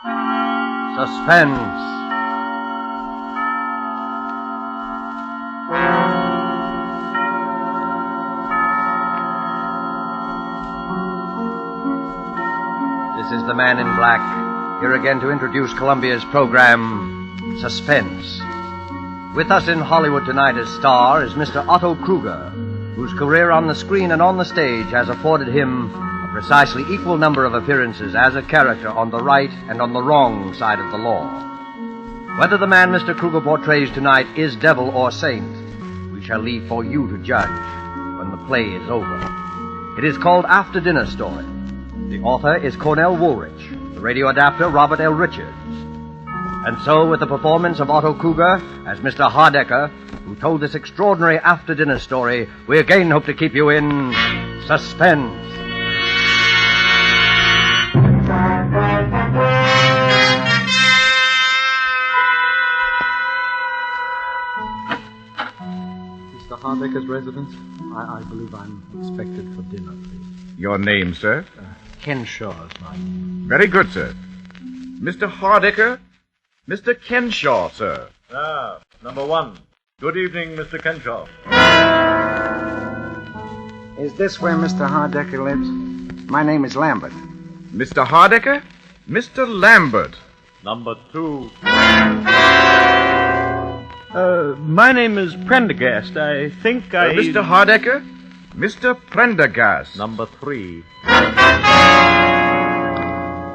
Suspense. This is the Man in Black, here again to introduce Columbia's program, Suspense. With us in Hollywood tonight as star is Mr. Otto Kruger, whose career on the screen and on the stage has afforded him a precisely equal number of appearances as a character on the right and on the wrong side of the law. Whether the man Mr. Kruger portrays tonight is devil or saint, we shall leave for you to judge when the play is over. It is called After Dinner Story. The author is Cornell Woolrich, the radio adapter Robert L. Richards. And so, with the performance of Otto Kruger as Mr. Hardecker, who told this extraordinary after-dinner story, we again hope to keep you in suspense. Mr. Hardecker's residence? I believe I'm expected for dinner, please. Your name, sir? Kenshaw is my name. Very good, sir. Mr. Hardecker? Mr. Kenshaw, sir. Number one. Good evening, Mr. Kenshaw. Is this where Mr. Hardecker lives? My name is Lambert. Mr. Hardecker? Mr. Lambert. Number two. My name is Prendergast. I think Mr. Hardecker? Mr. Prendergast. Number three.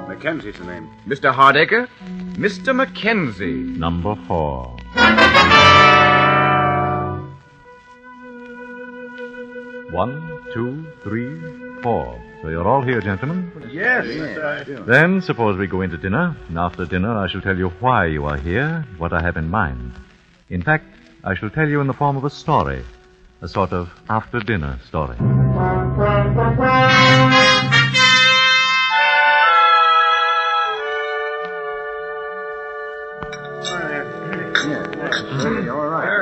Mackenzie's the name. Mr. Hardecker? Mr. Mackenzie. Number four. One, two, three, four. So you're all here, gentlemen? Yes. Then suppose we go into dinner, and after dinner I shall tell you why you are here, what I have in mind. In fact, I shall tell you in the form of a story, a sort of after-dinner story. All right.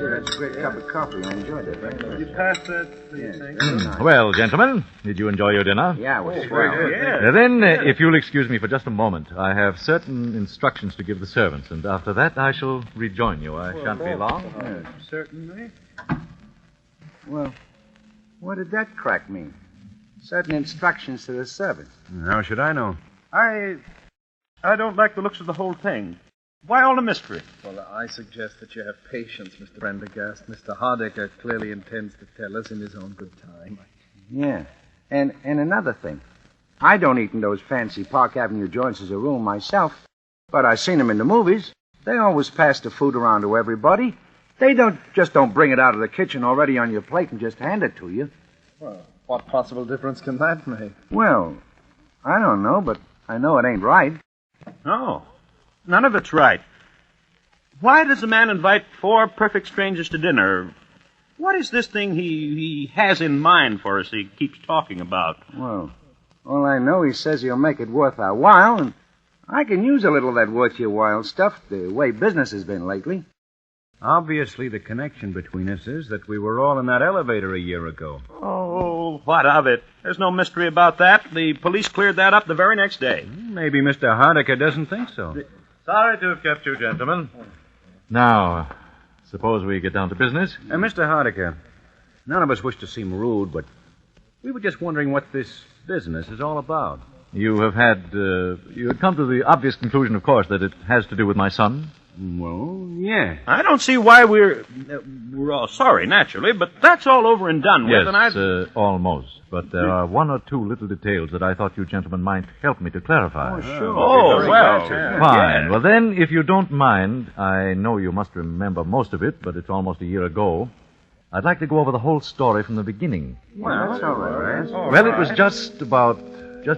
That's a great cup of coffee. I enjoyed it. You pass that, please. Well, gentlemen, did you enjoy your dinner? Yeah, it was swell. Then, if you'll excuse me for just a moment, I have certain instructions to give the servants, and after that I shall rejoin you. I shan't be long. Certainly. Well, what did that crack mean? Certain instructions to the servant. How should I know? I don't like the looks of the whole thing. Why all the mystery? Well, I suggest that you have patience, Mr. Prendergast. Mr. Hardecker clearly intends to tell us in his own good time. Yeah. And another thing. I don't eat in those fancy Park Avenue joints as a rule myself, but I've seen them in the movies. They always pass the food around to everybody. They don't bring it out of the kitchen already on your plate and just hand it to you. Well, what possible difference can that make? Well, I don't know, but I know it ain't right. No. None of it's right. Why does a man invite four perfect strangers to dinner? What is this thing he has in mind for us he keeps talking about? Well, all I know, he says he'll make it worth our while, and I can use a little of that worth your while stuff, the way business has been lately. Obviously, the connection between us is that we were all in that elevator a year ago. Oh, what of it? There's no mystery about that. The police cleared that up the very next day. Maybe Mr. Hardecker doesn't think so. Sorry to have kept you, gentlemen. Now, suppose we get down to business. Mr. Hardecker, none of us wish to seem rude, but we were just wondering what this business is all about. You have you had come to the obvious conclusion, of course, that it has to do with my son. Well, yeah. I don't see why we're all sorry, naturally, but that's all over and done with, Yes, and almost. But there are one or two little details that I thought you gentlemen might help me to clarify. Oh, sure. Oh, well. Fine. Yeah. Well, then, if you don't mind, I know you must remember most of it, but it's almost a year ago. I'd like to go over the whole story from the beginning. Well, that's all right. Well, it was just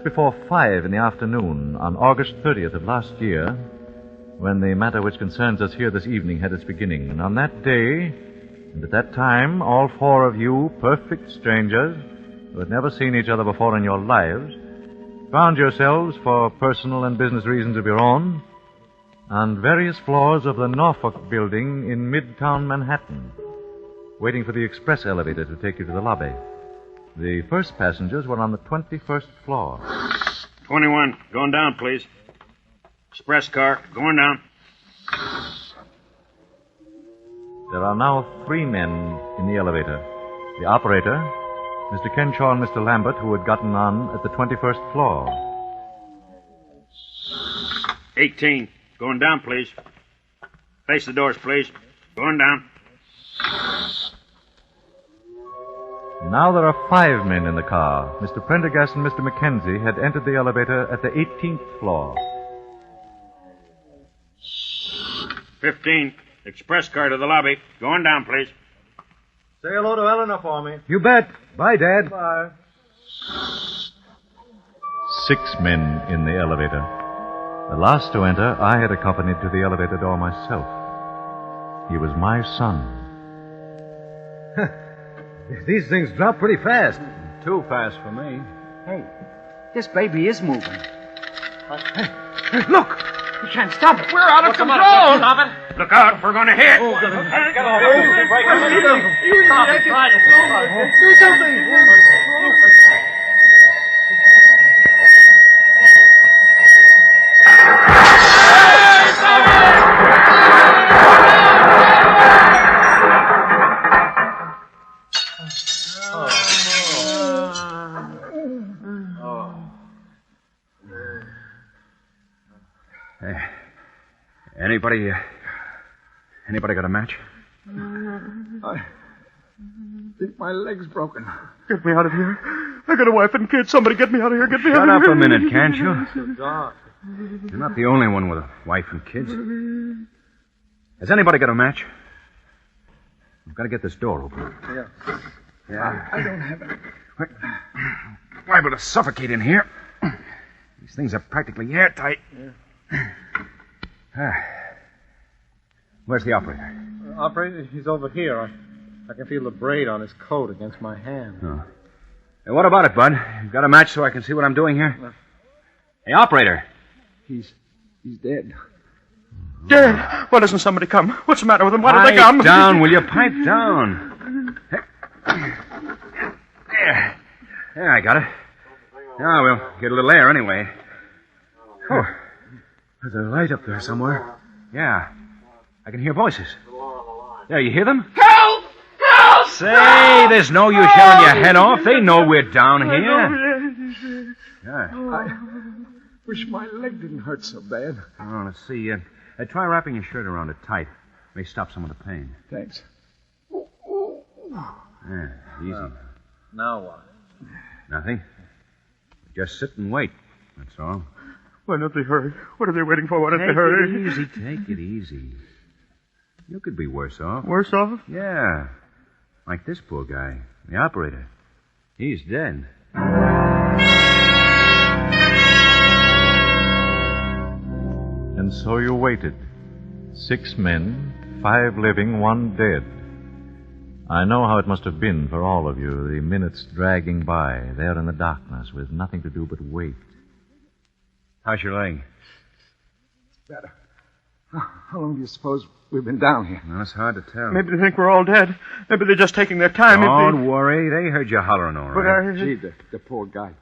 before 5 in the afternoon on August 30th of last year when the matter which concerns us here this evening had its beginning. And on that day, and at that time, all four of you, perfect strangers, who had never seen each other before in your lives, found yourselves, for personal and business reasons of your own, on various floors of the Norfolk building in Midtown Manhattan, waiting for the express elevator to take you to the lobby. The first passengers were on the 21st floor. 21. Going down, please. Express car, going down. There are now 3 men in the elevator. The operator, Mr. Kenshaw and Mr. Lambert, who had gotten on at the 21st floor. 18. Going down, please. Face the doors, please. Going down. Now there are 5 men in the car. Mr. Prendergast and Mr. Mackenzie had entered the elevator at the 18th floor. 15. Express car to the lobby. Going down, please. Say hello to Eleanor for me. You bet. Bye, Dad. Bye. 6 men in the elevator. The last to enter, I had accompanied to the elevator door myself. He was my son. These things drop pretty fast. Too fast for me. Hey, this baby is moving. Look! We can't stop it. We're out of control! Stop it! Look out, we're going to hit! Oh, Get off! Do something! Anybody got a match? I think my leg's broken. Get me out of here. I got a wife and kids. Somebody get me out of here. Get me out Shut of up here. a minute, can't you? You're not the only one with a wife and kids. Has anybody got a match? We've got to get this door open. Yeah. I don't have it. We're liable to suffocate in here. These things are practically airtight. Where's the operator? Operator, he's over here. I can feel the braid on his coat against my hand. Oh. Hey, what about it, Bud? You've got a match so I can see what I'm doing here? Hey, operator. He's dead. Dead. Why doesn't somebody come? What's the matter with him? Why did they Pipe come? down, will you? Pipe down. There, I got it. Now we'll get a little air anyway. Oh, there's a light up there somewhere. Yeah, I can hear voices. There, you hear them? Help! Help! Say, there's no use yelling your head off. They know we're down here. Yeah. I wish my leg didn't hurt so bad. Oh, let's see. Try wrapping your shirt around it tight. May stop some of the pain. Thanks. Yeah, easy. Now what? Nothing. Just sit and wait. That's all. Why don't they hurry? What are they waiting for? Why don't they Take hurry? it easy. Take it easy. You could be worse off. Worse off? Yeah. Like this poor guy, the operator. He's dead. And so you waited. 6 men, 5 living, 1 dead. I know how it must have been for all of you, the minutes dragging by, there in the darkness, with nothing to do but wait. How's your leg? Better. How long do you suppose we've been down here? Well, it's hard to tell. Maybe they think we're all dead. Maybe they're just taking their time. Don't worry. They heard you hollering all But right. Gee, the poor guy.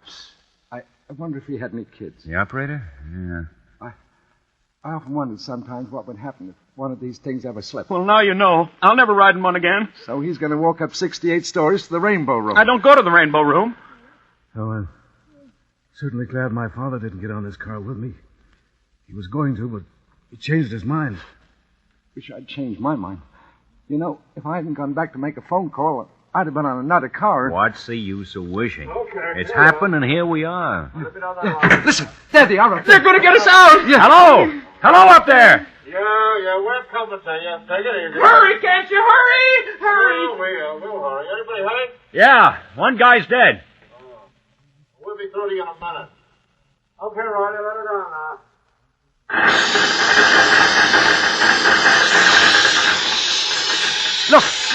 I wonder if he had any kids. The operator? Yeah. I often wondered sometimes what would happen if one of these things ever slipped. Well, now you know. I'll never ride in one again. So he's going to walk up 68 stories to the Rainbow Room. I don't go to the Rainbow Room. Oh, I'm certainly glad my father didn't get on this car with me. He was going to, but he changed his mind. Wish I'd changed my mind. You know, if I hadn't gone back to make a phone call, I'd have been on another car. What's the use of wishing? It's happened, and here we are. Listen, there they are. They're going to get us out. Yeah. Hello! Hello up there! Yeah, we're coming to you. Take it easy. Hurry, can't you? Hurry! Hurry! We'll hurry. Anybody hurt? Yeah, one guy's dead. We'll be through to you in a minute. Okay, Riley, let her down now.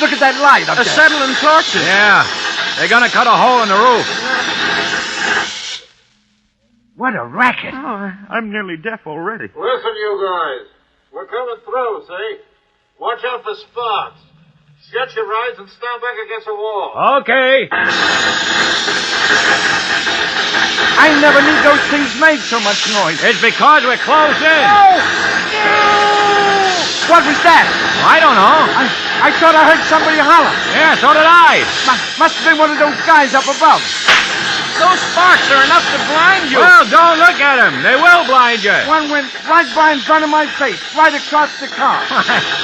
Look at that light up A there. saddle and torches. Yeah, they're gonna cut a hole in the roof. What a racket. Oh, I'm nearly deaf already. Listen, you guys. We're coming through, see? Watch out for sparks. Get your rides and stand back against the wall. Okay. I never knew those things made so much noise. It's because we're close in. What was that? I don't know. I thought I heard somebody holler. Yeah, so did I. Must have been one of those guys up above. Those sparks are enough to blind you. Well, don't look at them. They will blind you. One went right by in front of my face, right across the car.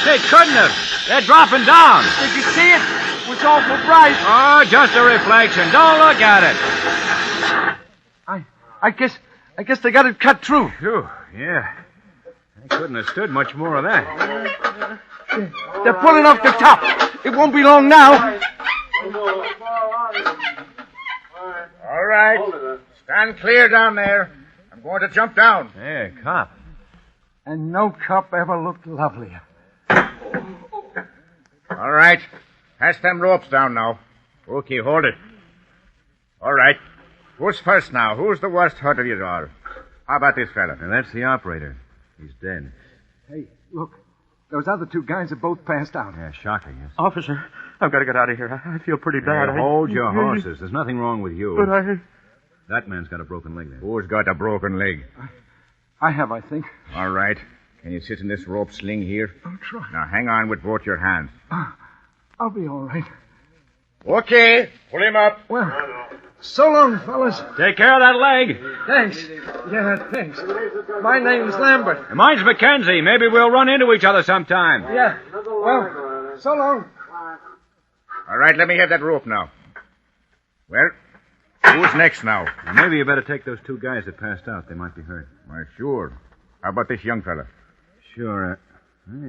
They couldn't have. They're dropping down. Did you see it? It was awful bright. Oh, just a reflection. Don't look at it. I guess they got it cut through. Phew, yeah. I couldn't have stood much more of that. They're pulling off the top. It won't be long now. All right. Stand clear down there. I'm going to jump down. Hey, cop. And no cop ever looked lovelier. All right. Pass them ropes down now. Okay, hold it. All right. Who's first now? Who's the worst hurt of you all? How about this fella? And that's the operator. He's dead. Hey, look. Those other two guys have both passed out. Yeah, shocking, yes. Officer, I've got to get out of here. I feel pretty bad. Hey, hold your horses. There's nothing wrong with you. But I... That man's got a broken leg there. Who's got a broken leg? I have, I think. All right. Can you sit in this rope sling here? I'll try. Now, hang on with both your hands. I'll be all right. Okay. Pull him up. Well, so long, fellas. Take care of that leg. Thanks. Yeah, thanks. My name's Lambert. And mine's Mackenzie. Maybe we'll run into each other sometime. Yeah. Well, so long. All right, let me have that rope now. Well, who's next now? Well, maybe you better take those two guys that passed out. They might be hurt. Why, sure. How about this young fella? Sure.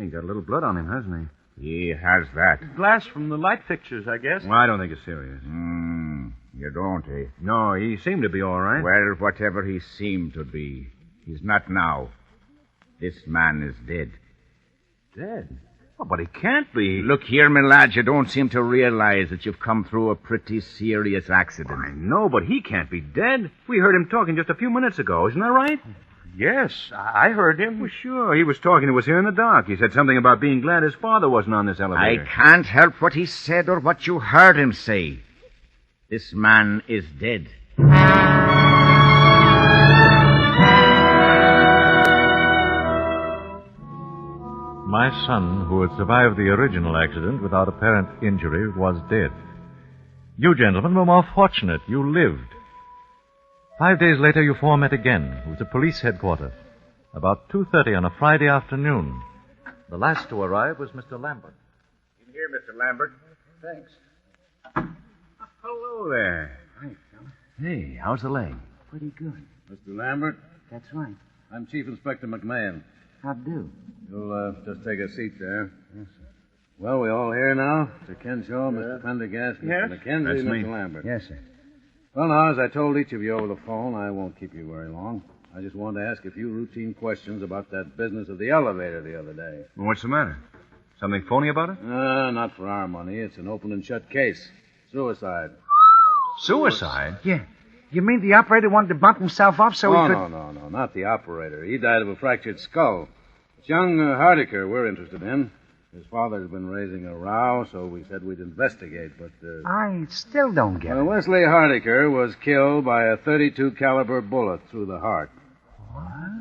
He got a little blood on him, hasn't he? He has that. Glass from the light fixtures, I guess. Well, I don't think it's serious. You don't, eh? No, he seemed to be all right. Well, whatever he seemed to be, he's not now. This man is dead. Dead? Oh, but he can't be. Look here, my lad, you don't seem to realize that you've come through a pretty serious accident. I know, but he can't be dead. We heard him talking just a few minutes ago. Isn't that right? Yes, I heard him. Well, sure. He was talking to us here in the dock. He said something about being glad his father wasn't on this elevator. I can't help what he said or what you heard him say. This man is dead. My son, who had survived the original accident without apparent injury, was dead. You gentlemen were more fortunate. You lived. 5 days later, you four met again. It was at police headquarters. About 2:30 on a Friday afternoon. The last to arrive was Mr. Lambert. In here, Mr. Lambert. Thanks. Hello there. Hi, fella. Hey, how's the leg? Pretty good. Mr. Lambert, That's right. I'm Chief Inspector McMahon. How do? You'll just take a seat there. Yes, sir. Well, we all here now? Mr. Kenshaw, Mr. Prendergast, Mr. Yes? McKenzie, That's me. Mr. Lambert. Yes, sir. Well, now, as I told each of you over the phone, I won't keep you very long. I just wanted to ask a few routine questions about that business of the elevator the other day. Well, what's the matter? Something phony about it? Not for our money. It's an open and shut case. Suicide. Suicide? Yeah. You mean the operator wanted to bump himself off so he could... No, not the operator. He died of a fractured skull. It's young Hardiker we're interested in. His father's been raising a row, so we said we'd investigate, but... I still don't get it. Wesley Hardiker was killed by a .32 caliber bullet through the heart.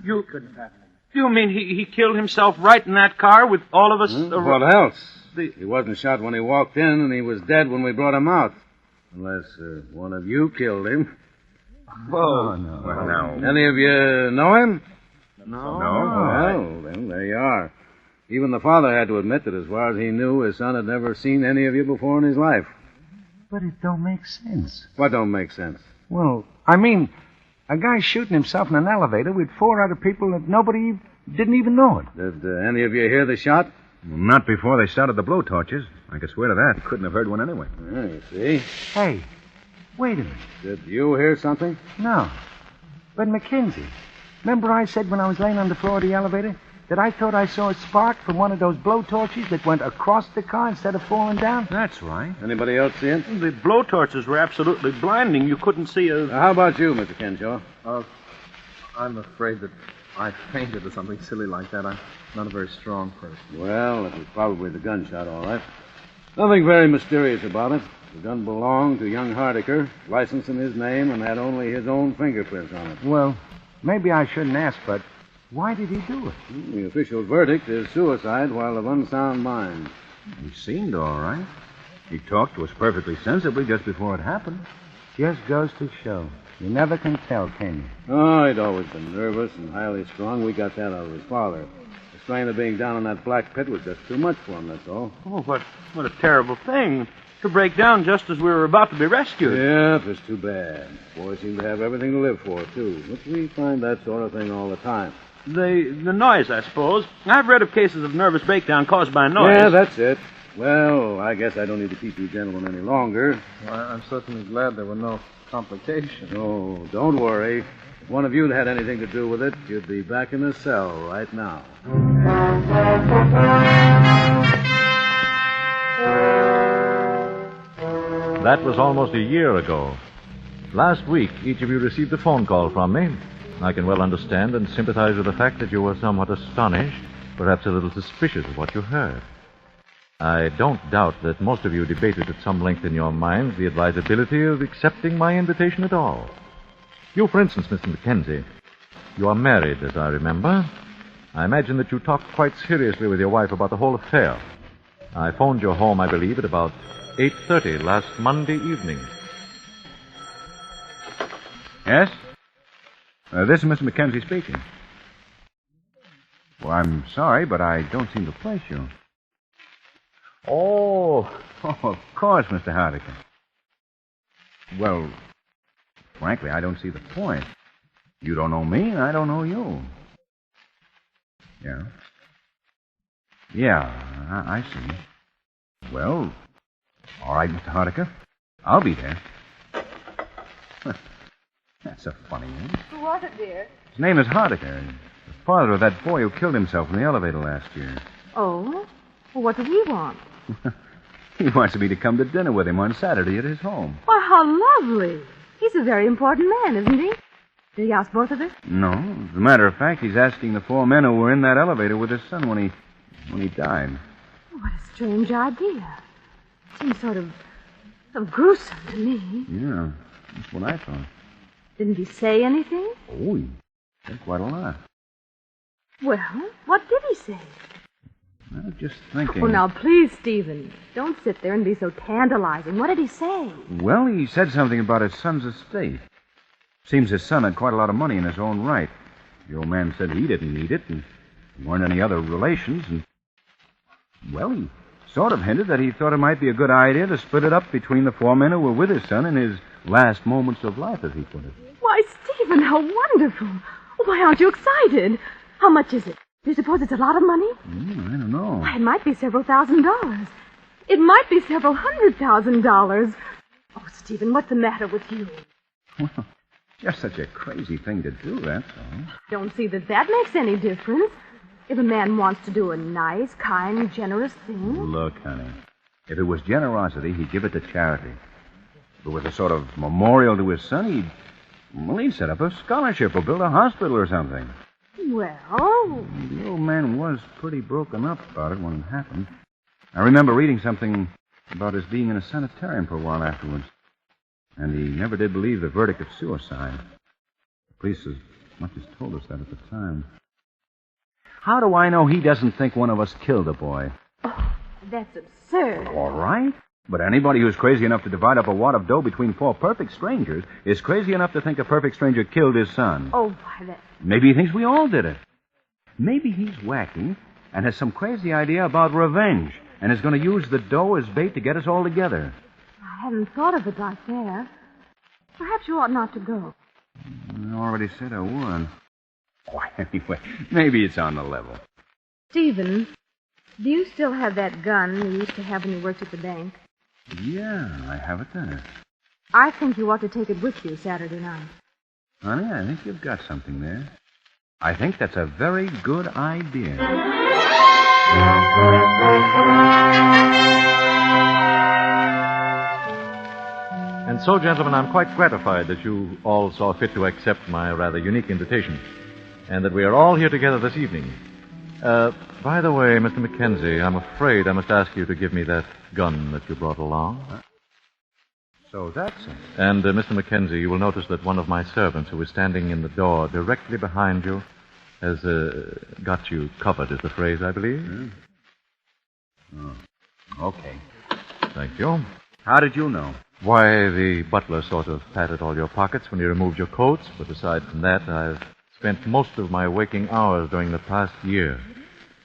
You mean he killed himself right in that car with all of us? What else? He wasn't shot when he walked in, and he was dead when we brought him out. Unless one of you killed him. Oh, no. Well, now. Any of you know him? No. Well, then there you are. Even the father had to admit that as far as he knew, his son had never seen any of you before in his life. But it don't make sense. What don't make sense? Well, I mean, a guy shooting himself in an elevator with four other people that nobody didn't even know it. Did any of you hear the shot? Not before they started the blowtorches. I could swear to that. Couldn't have heard one anyway. Yeah, you see. Hey, wait a minute. Did you hear something? No. But Mackenzie, remember I said when I was laying on the floor of the elevator that I thought I saw a spark from one of those blowtorches that went across the car instead of falling down? That's right. Anybody else see it? The blowtorches were absolutely blinding. You couldn't see a... How about you, Mr. Kenshaw? I'm afraid that I fainted or something silly like that. I'm not a very strong person. Well, it was probably the gunshot, all right. Nothing very mysterious about it. The gun belonged to young Hardiker, licensed in his name, and had only his own fingerprints on it. Well, maybe I shouldn't ask, but why did he do it? The official verdict is suicide while of unsound mind. He seemed all right. He talked to us perfectly sensibly just before it happened. Just goes to show. You never can tell, can you? Oh, he'd always been nervous and highly strung. We got that out of his father. The strain of being down in that black pit was just too much for him, that's all. Oh, what a terrible thing. To break down just as we were about to be rescued. Yeah, it's too bad. Boys seem to have everything to live for, too. But we find that sort of thing all the time. The noise, I suppose. I've read of cases of nervous breakdown caused by noise. Yeah, that's it. Well, I guess I don't need to keep you gentlemen any longer. Well, I'm certainly glad there were no complications. Oh, don't worry. If one of you had anything to do with it, you'd be back in the cell right now. That was almost a year ago. Last week, each of you received a phone call from me. I can well understand and sympathize with the fact that you were somewhat astonished, perhaps a little suspicious of what you heard. I don't doubt that most of you debated at some length in your minds the advisability of accepting my invitation at all. You, for instance, Mr. Mackenzie, you are married, as I remember. I imagine that you talked quite seriously with your wife about the whole affair. I phoned your home, I believe, at about 8:30 last Monday evening. Yes? This is Mr. Mackenzie speaking. Well, I'm sorry, but I don't seem to place you. Oh, of course, Mr. Hardiker. Well, frankly, I don't see the point. You don't know me, and I don't know you. Yeah? Yeah, I see. Well, all right, Mr. Hardiker. I'll be there. That's a funny name. Who was it, dear? His name is Hardiker, the father of that boy who killed himself in the elevator last year. Oh? Well, what does he want? He wants me to come to dinner with him on Saturday at his home. Why, how lovely. He's a very important man, isn't he? Did he ask both of us? No. As a matter of fact, he's asking the 4 men who were in that elevator with his son when he died. What a strange idea. Seems sort of gruesome to me. Yeah, that's what I thought. Didn't he say anything? Oh, he said quite a lot. Well, what did he say? I was just thinking. Oh, now, please, Stephen, don't sit there and be so tantalizing. What did he say? Well, he said something about his son's estate. Seems his son had quite a lot of money in his own right. The old man said he didn't need it, and there weren't any other relations, and... Well, he sort of hinted that he thought it might be a good idea to split it up between the 4 men who were with his son in his last moments of life, as he put it. Why, Stephen, how wonderful. Why aren't you excited? How much is it? Do you suppose it's a lot of money? I don't know. Why, it might be several $1,000s. It might be several $100,000. Oh, Stephen, what's the matter with you? Well, just such a crazy thing to do, that's all. Don't see that makes any difference. If a man wants to do a nice, kind, generous thing. Look, honey, if it was generosity, he'd give it to charity. If it was a sort of memorial to his son, he'd set up a scholarship or build a hospital or something. Well... The old man was pretty broken up about it when it happened. I remember reading something about his being in a sanitarium for a while afterwards. And he never did believe the verdict of suicide. The police as much as told us that at the time. How do I know he doesn't think one of us killed the boy? Oh, that's absurd. All right. But anybody who's crazy enough to divide up a wad of dough between 4 perfect strangers is crazy enough to think a perfect stranger killed his son. Oh, why, that... Maybe he thinks we all did it. Maybe he's wacky and has some crazy idea about revenge and is going to use the dough as bait to get us all together. I hadn't thought of it like that. Perhaps you ought not to go. I already said I would. Why, anyway, maybe it's on the level. Stephen, do you still have that gun you used to have when you worked at the bank? Yeah, I have it there. I think you ought to take it with you Saturday night. Honey, I think you've got something there. I think that's a very good idea. And so, gentlemen, I'm quite gratified that you all saw fit to accept my rather unique invitation, and that we are all here together this evening. By the way, Mr. Mackenzie, I'm afraid I must ask you to give me that gun that you brought along. So that's it. And, Mr. Mackenzie, you will notice that one of my servants who is standing in the door directly behind you has got you covered, is the phrase, I believe. Oh. Okay. Thank you. How did you know? Why, the butler sort of patted all your pockets when you removed your coats, but aside from that, I've spent most of my waking hours during the past year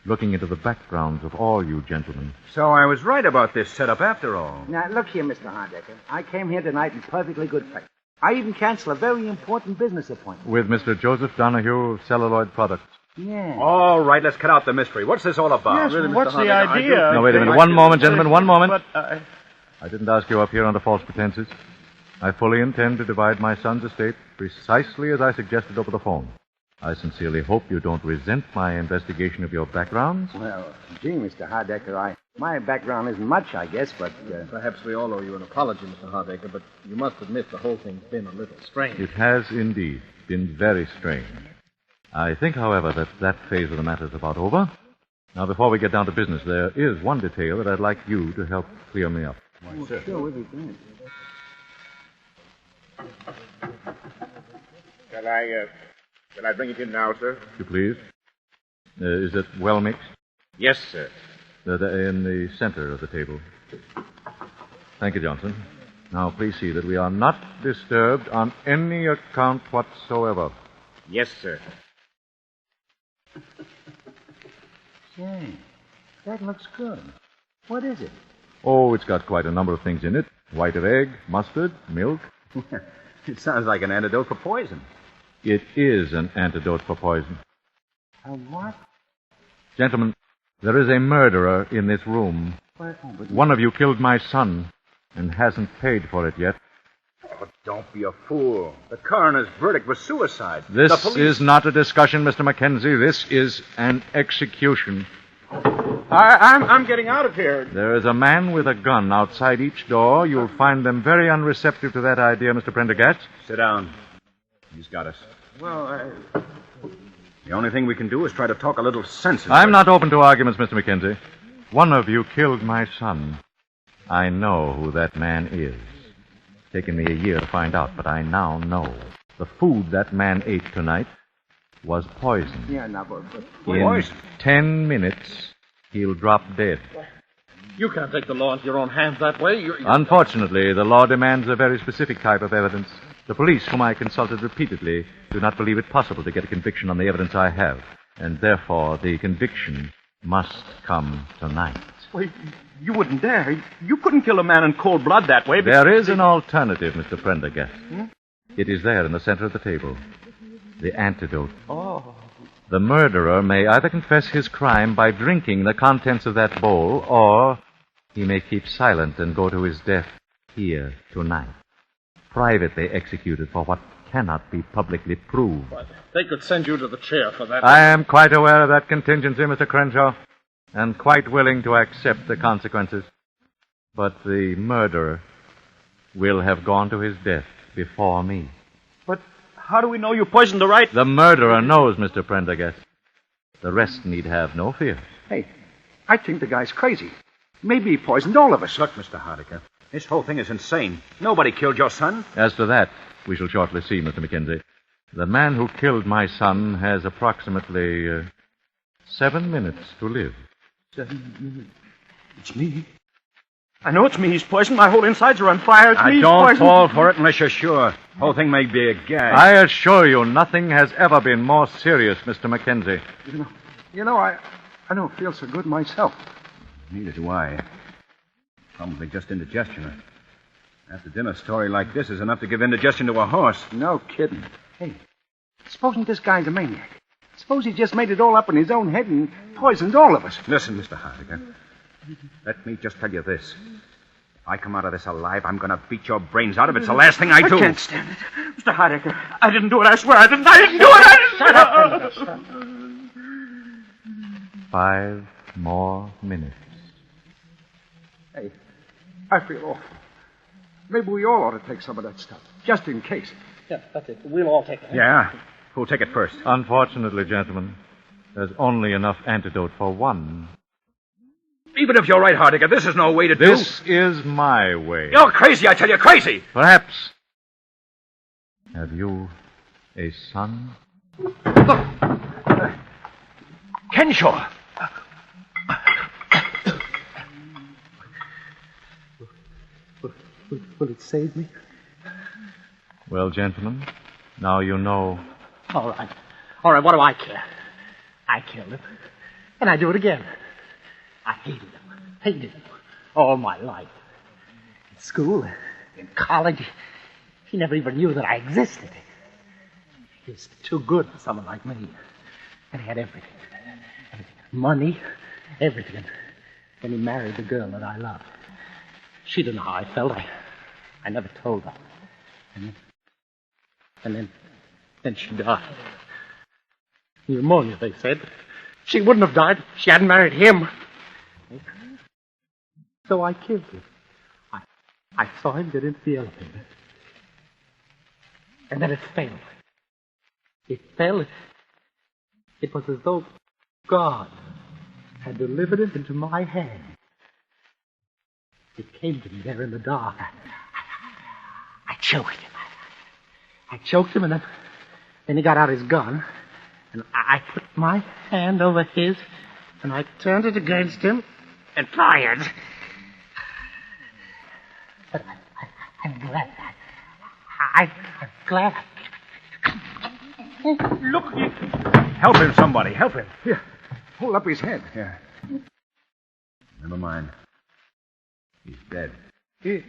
looking into the backgrounds of all you gentlemen. So I was right about this setup after all. Now, look here, Mr. Hardecker. I came here tonight in perfectly good faith. I even canceled a very important business appointment. With Mr. Joseph Donahue of Celluloid Products. Yeah. All right, let's cut out the mystery. What's this all about? Yes, what's the idea? Now, wait a minute. One moment, gentlemen, one moment. I didn't ask you up here under false pretenses. I fully intend to divide my son's estate precisely as I suggested over the phone. I sincerely hope you don't resent my investigation of your backgrounds. Well, gee, Mr. Hardecker, my background isn't much, I guess, but... Perhaps we all owe you an apology, Mr. Hardaker, but you must admit the whole thing's been a little strange. It has indeed been very strange. I think, however, that phase of the matter is about over. Now, before we get down to business, there is one detail that I'd like you to help clear me up. Sure, we'll be glad. Shall I bring it in now, sir? If you please. Is it well mixed? Yes, sir. In the center of the table. Thank you, Johnson. Now, please see that we are not disturbed on any account whatsoever. Yes, sir. Say, that looks good. What is it? Oh, it's got quite a number of things in it. White of egg, mustard, milk. It sounds like an antidote for poison. It is an antidote for poison. A what? Gentlemen, there is a murderer in this room. But One of you killed my son and hasn't paid for it yet. Oh, don't be a fool. The coroner's verdict was suicide. This is not a discussion, Mr. Mackenzie. This is an execution. I'm getting out of here. There is a man with a gun outside each door. You'll find them very unreceptive to that idea, Mr. Prendergast. Sit down. He's got us. Well, The only thing we can do is try to talk a little sense. I'm not open to arguments, Mr. Mackenzie. One of you killed my son. I know who that man is. It's taken me a year to find out, but I now know. The food that man ate tonight was poison. Yeah, no, but In 10 minutes, he'll drop dead. You can't take the law into your own hands that way. Unfortunately, the law demands a very specific type of evidence. The police, whom I consulted repeatedly, do not believe it possible to get a conviction on the evidence I have. And therefore, the conviction must come tonight. Well, you wouldn't dare. You couldn't kill a man in cold blood that way. There is an alternative, Mr. Prendergast. It is there in the center of the table. The antidote. Oh. The murderer may either confess his crime by drinking the contents of that bowl, or he may keep silent and go to his death here tonight. Privately executed for what cannot be publicly proved. But they could send you to the chair for that. I am quite aware of that contingency, Mr. Crenshaw, and quite willing to accept the consequences. But the murderer will have gone to his death before me. But how do we know you poisoned the right... The murderer knows, Mr. Prendergast. The rest need have no fear. Hey, I think the guy's crazy. Maybe he poisoned all of us. Look, Mr. Hardiker, this whole thing is insane. Nobody killed your son. As to that, we shall shortly see, Mr. Mackenzie. The man who killed my son has approximately 7 minutes to live. 7 minutes. It's me. I know it's me he's poisoned. My whole insides are on fire. It's me he's Don't poisoned. fall for it unless you're sure. The whole thing may be a gag. I assure you, nothing has ever been more serious, Mr. Mackenzie. You know, I don't feel so good myself. Neither do I. Probably just indigestion. After dinner story like this is enough to give indigestion to a horse. No kidding. Hey, supposing this guy's a maniac. Suppose he just made it all up in his own head and poisoned all of us. Listen, Mr. Hardigan. Let me just tell you this. If I come out of this alive, I'm going to beat your brains out of it. It's the last thing I do. I can't stand it. Mr. Hardiker, I didn't do it. I swear I didn't. I didn't do it. Shut up. 5 more minutes. Hey, I feel awful. Maybe we all ought to take some of that stuff, just in case. Yeah, that's it. We'll all take it. Yeah? Who'll take it first? Unfortunately, gentlemen, there's only enough antidote for one. Even if you're right, Hardiker, this is no way to do... This is my way. You're crazy, I tell you, crazy! Perhaps. Have you a son? Kenshaw! Will it save me? Well, gentlemen, now you know. All right. All right, what do I care? I killed him. And I do it again. I hated him all my life. In school, in college, he never even knew that I existed. He was too good for someone like me. And he had everything. Money, everything. Then he married the girl that I loved. She didn't know how I felt. I never told her. And then she died. Pneumonia, they said. She wouldn't have died if she hadn't married him. So I killed him. I saw him get into the elevator. And then it fell. It fell. It was as though God had delivered it into my hand. It came to me there in the dark. I choked him. I choked him, and then he got out his gun, and I put my hand over his, and I turned it against him and fired. But I'm glad. I'm glad. Look! Help him, somebody. Help him. Here, hold up his head. Here. Never mind. He's dead. It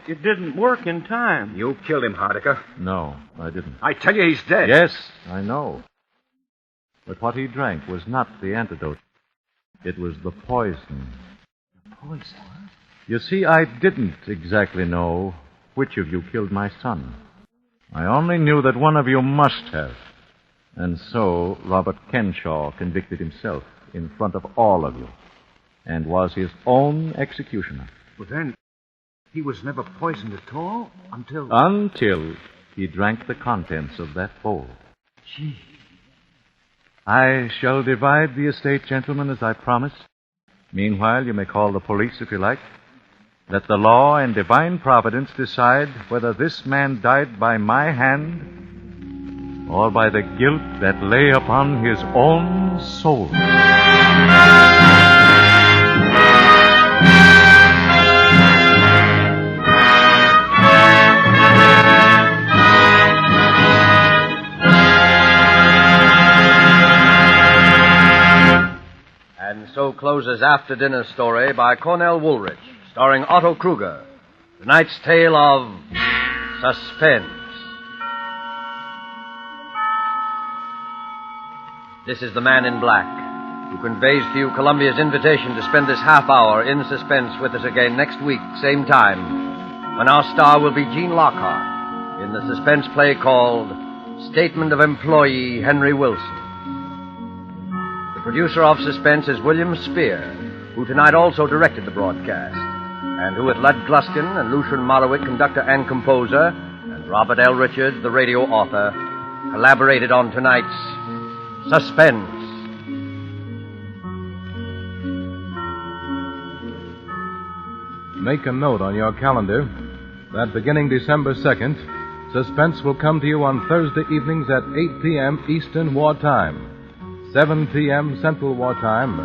didn't work in time. You killed him, Hardiker. No, I didn't. I tell you, he's dead. Yes, I know. But what he drank was not the antidote. It was the poison. Poison? You see, I didn't exactly know which of you killed my son. I only knew that one of you must have. And so Robert Kenshaw convicted himself in front of all of you and was his own executioner. But then, he was never poisoned at all until... Until he drank the contents of that bowl. Gee. I shall divide the estate, gentlemen, as I promised. Meanwhile, you may call the police if you like. Let the law and divine providence decide whether this man died by my hand or by the guilt that lay upon his own soul. And so closes After Dinner Story by Cornell Woolrich, starring Otto Kruger. Tonight's tale of Suspense. This is the Man in Black, who conveys to you Columbia's invitation to spend this half hour in suspense with us again next week, same time, when our star will be Gene Lockhart in the suspense play called Statement of Employee Henry Wilson. The producer of Suspense is William Spear, who tonight also directed the broadcast, and who with Lud Gluskin and Lucian Morrowick, conductor and composer, and Robert L. Richards, the radio author, collaborated on tonight's Suspense. Make a note on your calendar that beginning December 2nd, Suspense will come to you on Thursday evenings at 8 p.m. Eastern Wartime, 7 p.m. Central Wartime,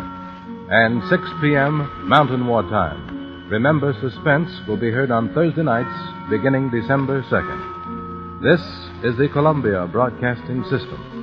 and 6 p.m. Mountain Wartime. Remember, Suspense will be heard on Thursday nights beginning December 2nd. This is the Columbia Broadcasting System.